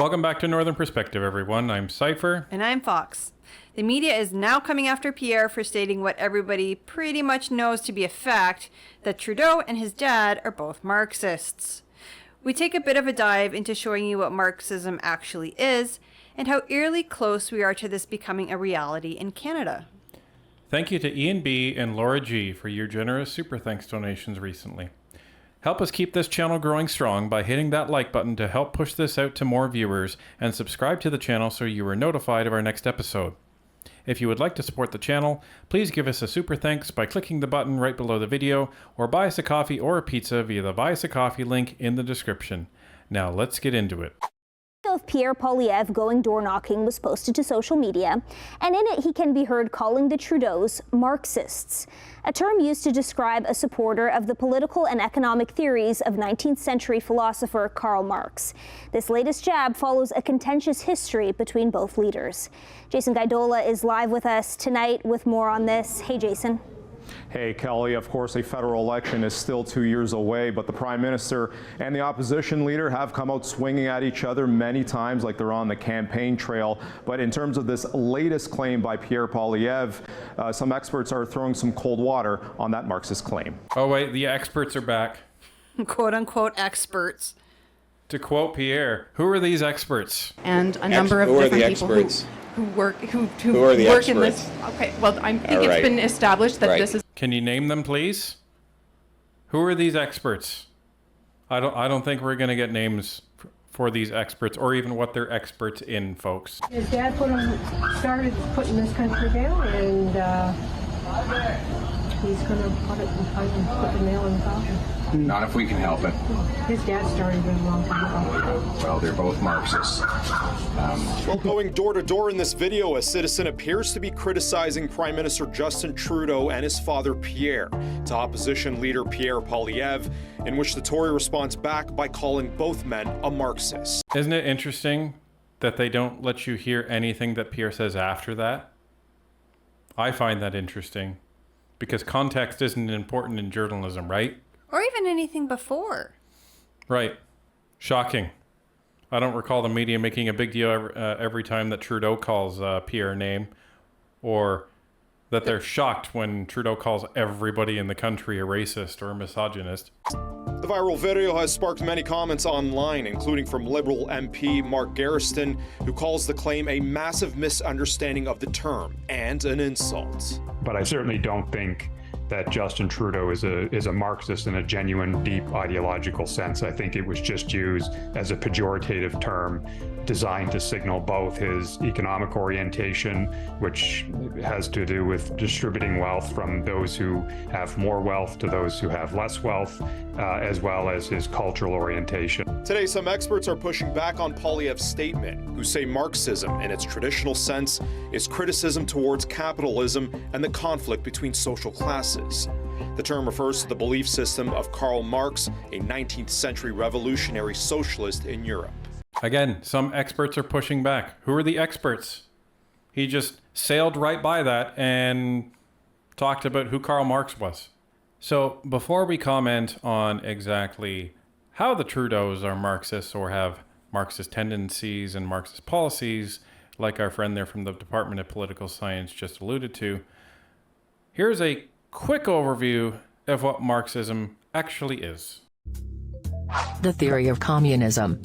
Welcome back to Northern Perspective, everyone. I'm Cypher. And I'm Fox. The media is now coming after Pierre for stating what everybody pretty much knows to be a fact, that Trudeau and his dad are both Marxists. We take a bit of a dive into showing you what Marxism actually is, and how eerily close we are to this becoming a reality in Canada. Thank you to Ian B. and Laura G. for your generous super thanks donations recently. Help us keep this channel growing strong by hitting that like button to help push this out to more viewers, and subscribe to the channel so you are notified of our next episode. If you would like to support the channel, please give us a super thanks by clicking the button right below the video, or buy us a coffee or a pizza via the Buy Us a Coffee link in the description. Now let's get into it. Of Pierre Poilievre going door knocking was posted to social media, and in it he can be heard calling the Trudeaus Marxists, a term used to describe a supporter of the political and economic theories of 19th century philosopher Karl Marx. This latest jab follows a contentious history between both leaders. Jason Gaidola is live with us tonight with more on this. Hey, Jason. Hey, Kelly, of course, a federal election is still 2 years away, but the Prime Minister and the opposition leader have come out swinging at each other many times like they're on the campaign trail. But in terms of this latest claim by Pierre Poilievre, some experts are throwing some cold water on that Marxist claim. Oh wait, the experts are back. Quote-unquote experts. To quote Pierre, who are these experts? And a number of different people who work in this. Okay, well, I think it's been established that this is. Can you name them, please? Who are these experts? I don't think we're gonna get names for these experts, or even what they're experts in, folks. His dad started putting this country down, and he's going to put the nail in the coffin. Not if we can help it. His dad started it a long time ago. Well, they're both Marxists. Well, going door to door in this video, a citizen appears to be criticizing Prime Minister Justin Trudeau and his father Pierre to opposition leader Pierre Poilievre, in which the Tory responds back by calling both men a Marxist. Isn't it interesting that they don't let you hear anything that Pierre says after that? I find that interesting, because context isn't important in journalism, right? Or even anything before. Right. Shocking. I don't recall the media making a big deal every time that Trudeau calls Pierre a name, or that they're shocked when Trudeau calls everybody in the country a racist or a misogynist. The viral video has sparked many comments online, including from Liberal MP Mark Garriston, who calls the claim a massive misunderstanding of the term and an insult. But I certainly don't think that Justin Trudeau is a Marxist in a genuine, deep ideological sense. I think it was just used as a pejorative term designed to signal both his economic orientation, which has to do with distributing wealth from those who have more wealth to those who have less wealth, as well as his cultural orientation. Today, some experts are pushing back on Poilievre's statement, who say Marxism, in its traditional sense, is criticism towards capitalism and the conflict between social classes. The term refers to the belief system of Karl Marx, a 19th century revolutionary socialist in Europe. Again, some experts are pushing back. Who are the experts? He just sailed right by that and talked about who Karl Marx was. So before we comment on exactly how the Trudeaus are Marxists or have Marxist tendencies and Marxist policies, like our friend there from the Department of Political Science just alluded to, here's a quick overview of what Marxism actually is. The theory of communism.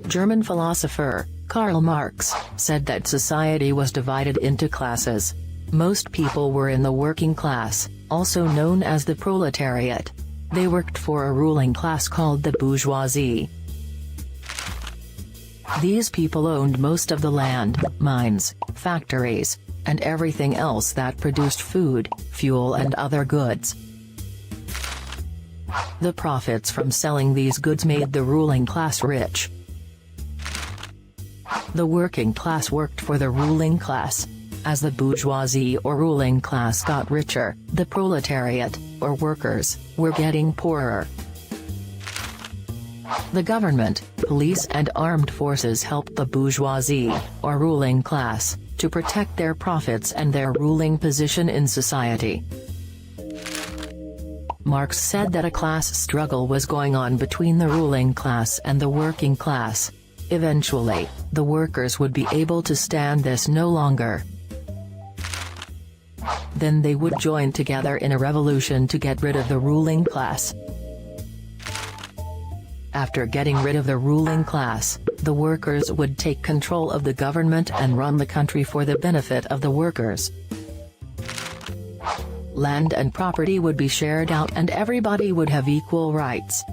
German philosopher Karl Marx said that society was divided into classes. Most people were in the working class, also known as the proletariat. They worked for a ruling class called the bourgeoisie. These people owned most of the land, mines, factories, and everything else that produced food, fuel and other goods. The profits from selling these goods made the ruling class rich. The working class worked for the ruling class. As the bourgeoisie or ruling class got richer, the proletariat, or workers, were getting poorer. The government, police and armed forces helped the bourgeoisie, or ruling class, to protect their profits and their ruling position in society. Marx said that a class struggle was going on between the ruling class and the working class. Eventually, the workers would be able to stand this no longer. Then they would join together in a revolution to get rid of the ruling class. After getting rid of the ruling class, the workers would take control of the government and run the country for the benefit of the workers. Land and property would be shared out and everybody would have equal rights.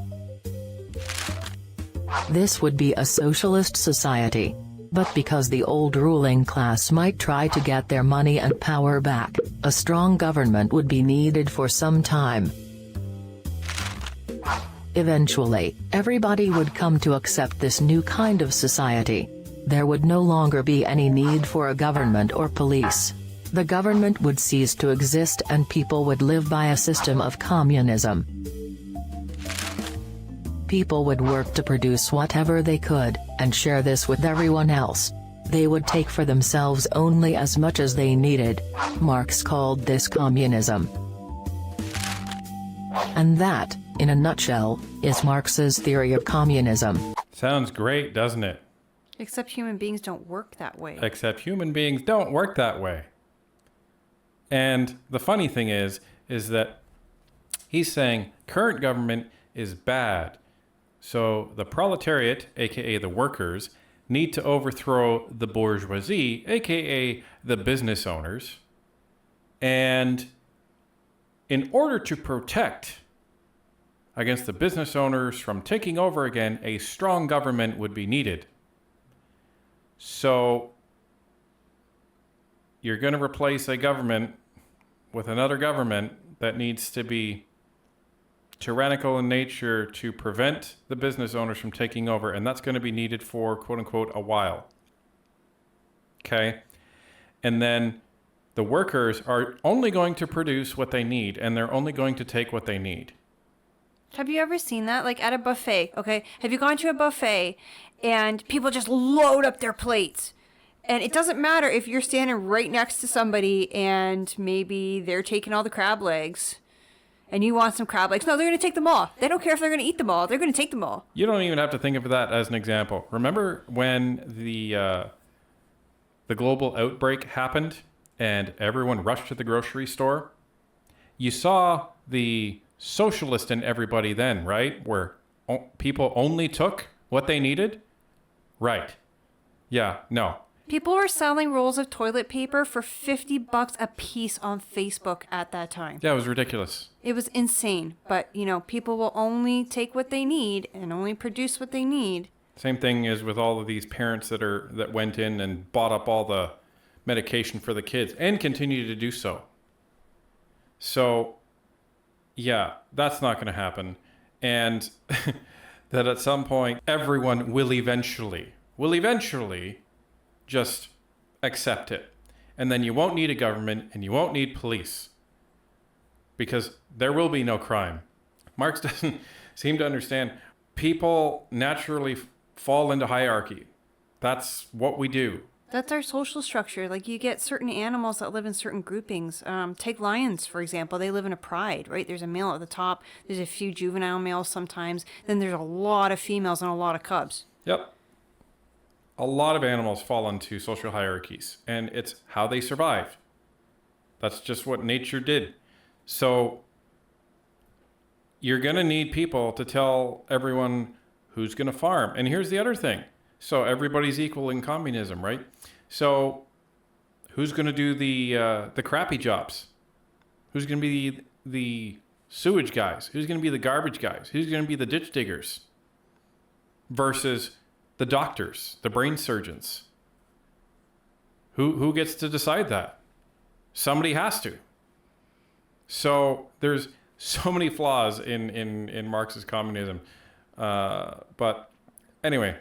This would be a socialist society. But because the old ruling class might try to get their money and power back, a strong government would be needed for some time. Eventually, everybody would come to accept this new kind of society. There would no longer be any need for a government or police. The government would cease to exist and people would live by a system of communism. People would work to produce whatever they could, and share this with everyone else. They would take for themselves only as much as they needed. Marx called this communism. And that, in a nutshell, is Marx's theory of communism. Sounds great, doesn't it? Except human beings don't work that way. Except human beings don't work that way. And the funny thing is that he's saying current government is bad. So the proletariat, aka the workers, need to overthrow the bourgeoisie, aka the business owners. And in order to protect against the business owners from taking over again, a strong government would be needed. So you're going to replace a government with another government that needs to be tyrannical in nature to prevent the business owners from taking over, and that's going to be needed for, quote unquote, a while. Okay? And then the workers are only going to produce what they need, and they're only going to take what they need. Have you ever seen that? Like at a buffet, okay? Have you gone to a buffet and people just load up their plates? And it doesn't matter if you're standing right next to somebody and maybe they're taking all the crab legs and you want some crab legs. No, they're going to take them all. They don't care if they're going to eat them all. They're going to take them all. You don't even have to think of that as an example. Remember when the global outbreak happened and everyone rushed to the grocery store? You saw the socialist in everybody then, right? Where people only took what they needed? Right. Yeah, no. People were selling rolls of toilet paper for $50 a piece on Facebook at that time. Yeah, it was ridiculous. It was insane. But, you know, people will only take what they need and only produce what they need. Same thing is with all of these parents that went in and bought up all the medication for the kids and continue to do so. So, yeah, that's not going to happen. And that at some point, everyone will eventually just accept it. And then you won't need a government and you won't need police because there will be no crime. Marx doesn't seem to understand people naturally fall into hierarchy. That's what we do. That's our social structure. Like you get certain animals that live in certain groupings. Take lions, for example. They live in a pride, right? There's a male at the top. There's a few juvenile males sometimes. Then there's a lot of females and a lot of cubs. Yep. A lot of animals fall into social hierarchies, and it's how they survive. That's just what nature did. So you're going to need people to tell everyone who's going to farm. And here's the other thing. So everybody's equal in communism, right? So who's going to do the crappy jobs? Who's going to be the sewage guys? Who's going to be the garbage guys? Who's going to be the ditch diggers? Versus the doctors, the brain surgeons. Who gets to decide that? Somebody has to. So there's so many flaws in Marx's communism. But anyway,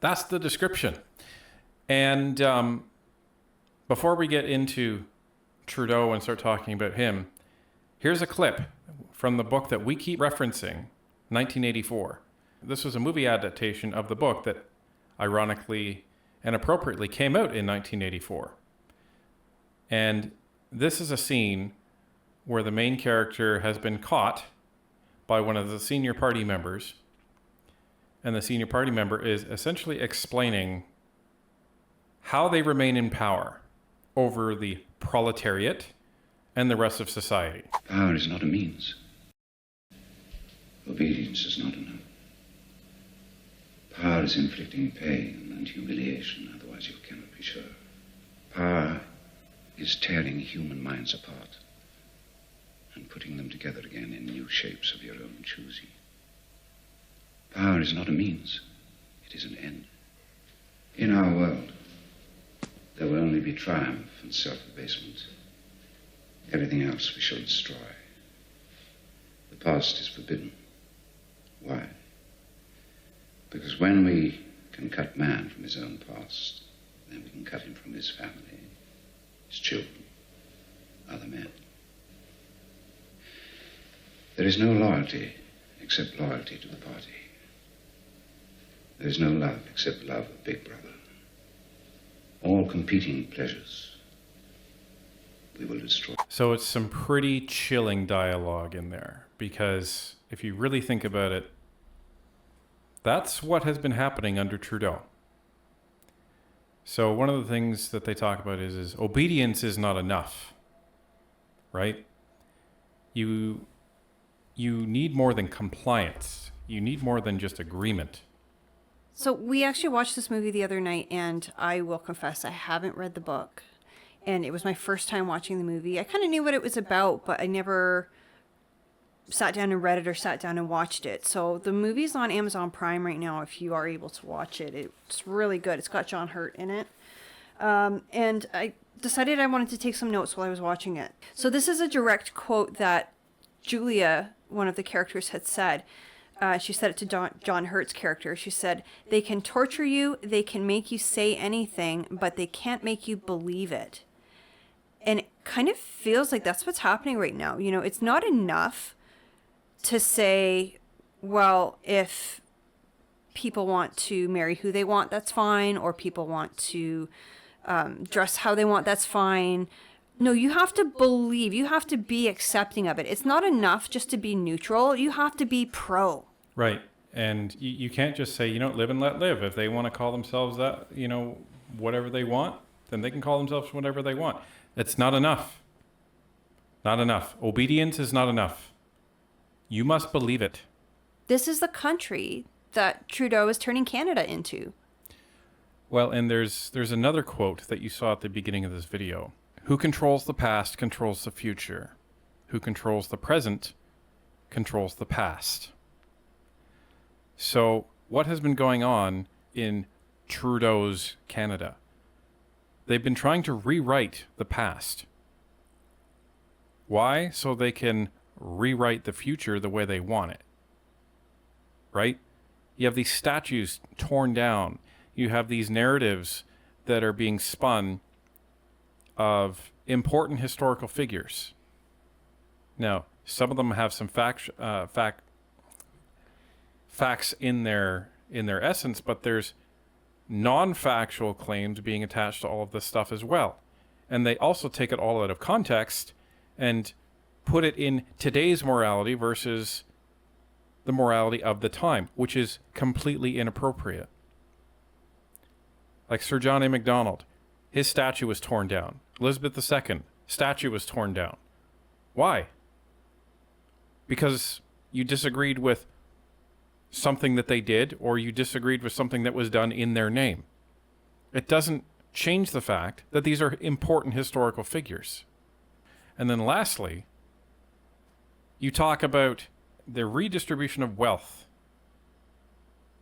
that's the description. And before we get into Trudeau and start talking about him, here's a clip from the book that we keep referencing, 1984. This was a movie adaptation of the book that ironically and appropriately came out in 1984. And this is a scene where the main character has been caught by one of the senior party members, and the senior party member is essentially explaining how they remain in power over the proletariat and the rest of society. Power is not a means. Obedience is not enough. Power is inflicting pain and humiliation, otherwise you cannot be sure. Power is tearing human minds apart and putting them together again in new shapes of your own choosing. Power is not a means, it is an end. In our world, there will only be triumph and self-abasement. Everything else we shall destroy. The past is forbidden. Why? Because when we can cut man from his own past, then we can cut him from his family, his children, other men. There is no loyalty except loyalty to the party. There is no love except love of Big Brother. All competing pleasures we will destroy. So it's some pretty chilling dialogue in there, because if you really think about it, that's what has been happening under Trudeau. So one of the things that they talk about is obedience is not enough, right? You need more than compliance. You need more than just agreement. So we actually watched this movie the other night, and I will confess I haven't read the book. And it was my first time watching the movie. I kind of knew what it was about, but I never sat down and read it or sat down and watched it. So the movie's on Amazon Prime right now if you are able to watch it. It's really good. It's got John Hurt in it. And I decided I wanted to take some notes while I was watching it. So this is a direct quote that Julia, one of the characters, had said. She said it to John Hurt's character. She said, "They can torture you, they can make you say anything, but they can't make you believe it." And it kind of feels like that's what's happening right now. You know, it's not enough to say, well, if people want to marry who they want, that's fine, or people want to dress how they want, that's fine. No, you have to believe, you have to be accepting of it. It's not enough just to be neutral. You have to be pro. Right. And you can't just say, live and let live. If they want to call themselves that, whatever they want, then they can call themselves whatever they want. It's not enough. Not enough. Obedience is not enough. You must believe it. This is the country that Trudeau is turning Canada into. Well, and there's another quote that you saw at the beginning of this video. Who controls the past controls the future. Who controls the present controls the past. So what has been going on in Trudeau's Canada? They've been trying to rewrite the past. Why? So they can rewrite the future the way they want it. Right? You have these statues torn down. You have these narratives that are being spun of important historical figures. Now, some of them have some facts in their essence, but there's non-factual claims being attached to all of this stuff as well. And they also take it all out of context and put it in today's morality versus the morality of the time, which is completely inappropriate. Like Sir John A. Macdonald, his statue was torn down. Elizabeth II, statue was torn down. Why? Because you disagreed with something that they did, or you disagreed with something that was done in their name. It doesn't change the fact that these are important historical figures. And then lastly, you talk about the redistribution of wealth.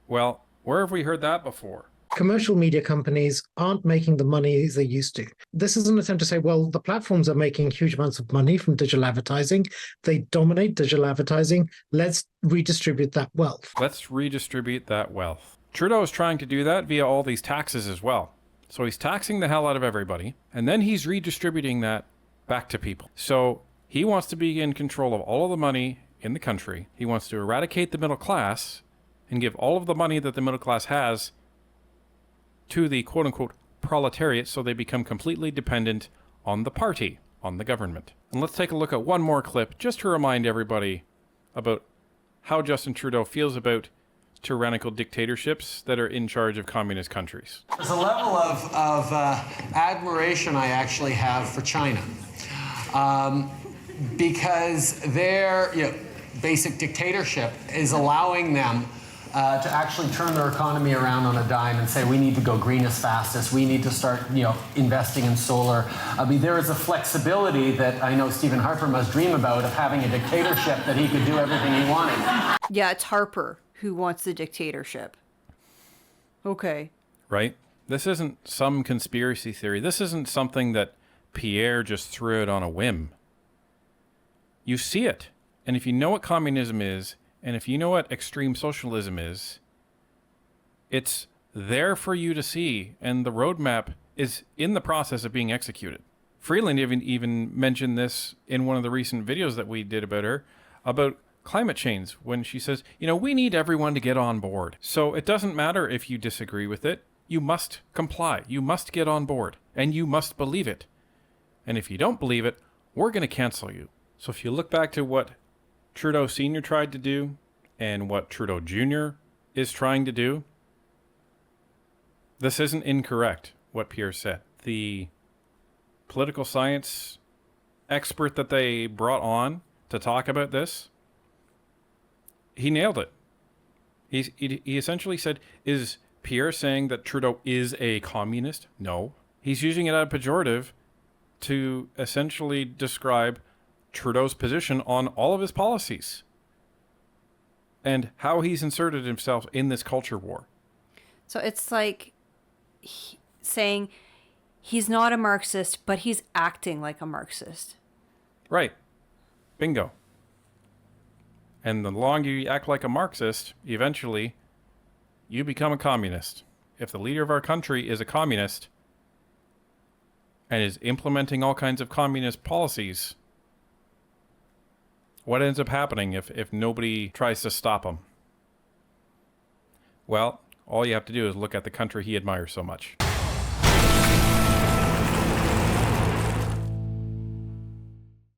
Well, where have we heard that before? Commercial media companies aren't making the money they used to. This is an attempt to say, well, the platforms are making huge amounts of money from digital advertising. They dominate digital advertising. Let's redistribute that wealth. Let's redistribute that wealth. Trudeau is trying to do that via all these taxes as well. So he's taxing the hell out of everybody, and then he's redistributing that back to people. So he wants to be in control of all of the money in the country. He wants to eradicate the middle class and give all of the money that the middle class has to the quote-unquote proletariat, so they become completely dependent on the party, on the government. And let's take a look at one more clip just to remind everybody about how Justin Trudeau feels about tyrannical dictatorships that are in charge of communist countries. There's a level of admiration I actually have for China, because their basic dictatorship is allowing them to actually turn their economy around on a dime and say, we need to go green as fast as we need to start, investing in solar. I mean, there is a flexibility that I know Stephen Harper must dream about, of having a dictatorship that he could do everything he wanted. Yeah, it's Harper who wants the dictatorship. Okay. Right? This isn't some conspiracy theory. This isn't something that Pierre just threw out on a whim. You see it. And if you know what communism is, and if you know what extreme socialism is, it's there for you to see, and the roadmap is in the process of being executed. Freeland even mentioned this in one of the recent videos that we did about her, about climate change, when she says, we need everyone to get on board. So it doesn't matter if you disagree with it, you must comply, you must get on board, and you must believe it. And if you don't believe it, we're going to cancel you. So if you look back to what Trudeau Sr. tried to do, and what Trudeau Jr. is trying to do, this isn't incorrect, what Pierre said. The political science expert that they brought on to talk about this, he nailed it. He essentially said, is Pierre saying that Trudeau is a communist? No. He's using it as a pejorative to essentially describe Trudeau's position on all of his policies and how he's inserted himself in this culture war. So it's like saying he's not a Marxist, but he's acting like a Marxist. Right. Bingo. And the longer you act like a Marxist, eventually you become a communist. If the leader of our country is a communist and is implementing all kinds of communist policies, what ends up happening if nobody tries to stop him? Well, all you have to do is look at the country he admires so much.